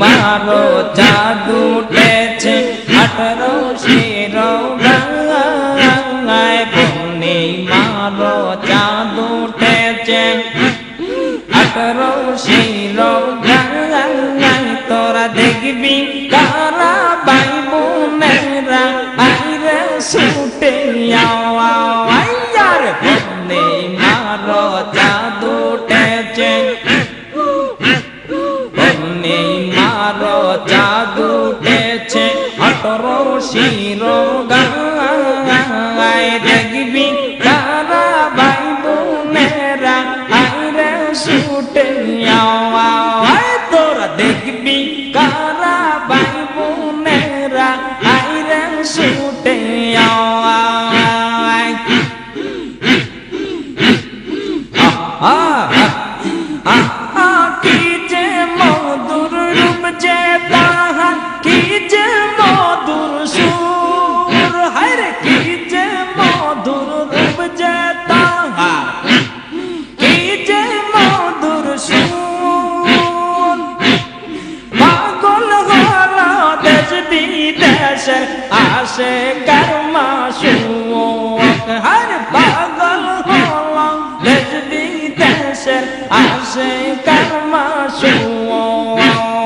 মারো চাঁদ উঠেছে 18 শিরোগায় পূর্ণিমারো চাঁদ উঠেছে 18 শিরোগায় তোরা দেখবি কারা ভাই বোনেরা আইরে ছুটে আওয়ার পূর্ণিমারো চাঁদ উঠেছে পূর্ণিমারো চাঁদ উঠেছে 18 শিরোগায় দেখবি কারা ভাই বোনেরা আইরে ছুটে আওয়ার তোরা দেখবি কারা ভাই বোনেরা আইরে ছুটে আওয়ার কি যে মধুর রূপ যে তাহার কি যে মধুর সুর হায়রে কি যে মধুর রূপ যে তাহার কি যে মধুর সুর পাগল হলো দেশ বিদেশের আসে কর্মা সুখ হায়রে পাগল হলো দেশ বিদেশের আসে কর্মা সুখ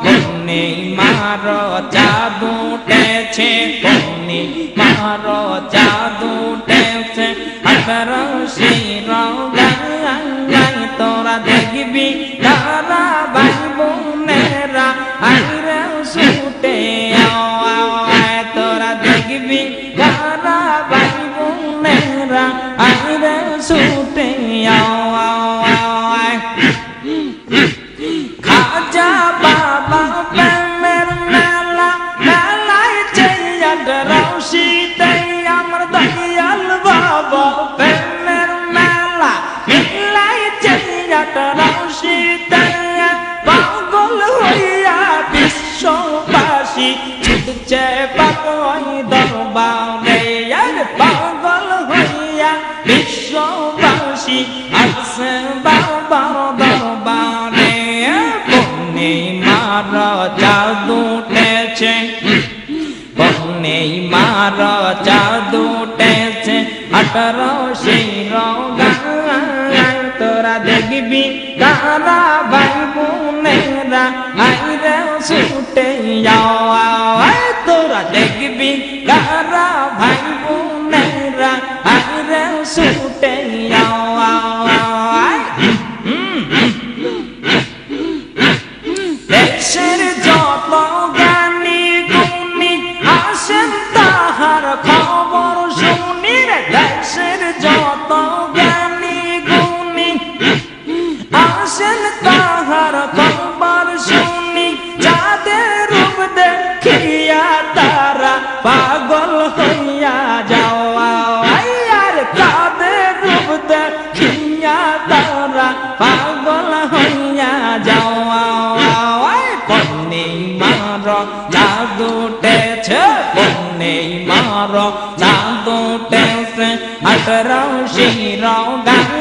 পূর্ণিমারো চাঁদ উঠেছে পূর্ণিমারো চাঁদ উঠেছে 18 শিরোগায় তোরা দেখবি কারা ভাই বোনেরা আইরে ছুটে আওয়ায় তোরা দেখবি কারা ভাই বোনেরা আইরে ছুটে আওয়ায় খাজা বাবা প্রেমের মেলা মেলায় চেয়ার রশিদে আমার দয়াল বাবা প্রেমের মেলা মেলায় চেয়ার রশিদে পাগল হইয়া বিশ্ববাসী ছুটছে পাগল দরবারে পাগল হইয়া বিশ্ববাসী আসে বাবার দরবারে পূর্ণিমারো চাঁদ উঠেছে পূর্ণিমারো চাঁদ উঠেছে 18 শিরোগায় তোরা দেখবি কারা ভাই বোনেরা আইরে ছুটে আওয়ায় তোরা দেখবি কারা ভাই বোনেরা আইরে ছুটে আওয়ায় দেশের যত জ্ঞানী গুণী আসেন তাহার খবর শুনি রে দেশের যত জ্ঞানী গুণী আসেন তাহার খবর শুনি যাদের রূপ দেখিয়া তারা পাগল হইয়া যাওয়া আর তাদের রূপ দেখিয়া তারা পাগল হইয়া যাওয়া পূর্ণিমারো চাঁদ উঠেছে পূর্ণিমারো চাঁদ উঠেছে 18 শিরোগায়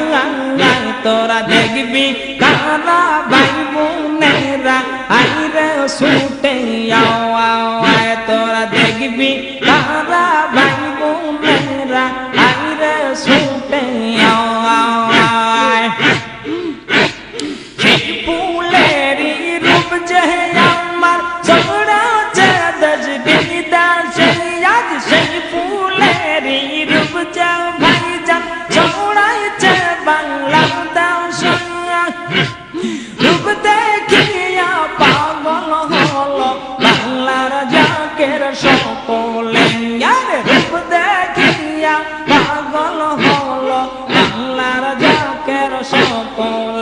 তোরা দেখবি কারা ভাই বোনেরা আইরে ছুটে আওয়ায় তোরা দেখবি কারা ভাই বোনেরা আইরে ছুটে আওয়ায় ফুলেরি রূপ যে আমার ছড়াছে দেশ বিদেশে আজ সেই ফুলেরি রূপ যে ভাইজান ছড়াইছে বাংলাদেশে রূপ দেখিয়া পাগল হলো বাংলার জাকের সকলে রূপ দেখিয়া পাগল হলো বাংলার জাকের সকলে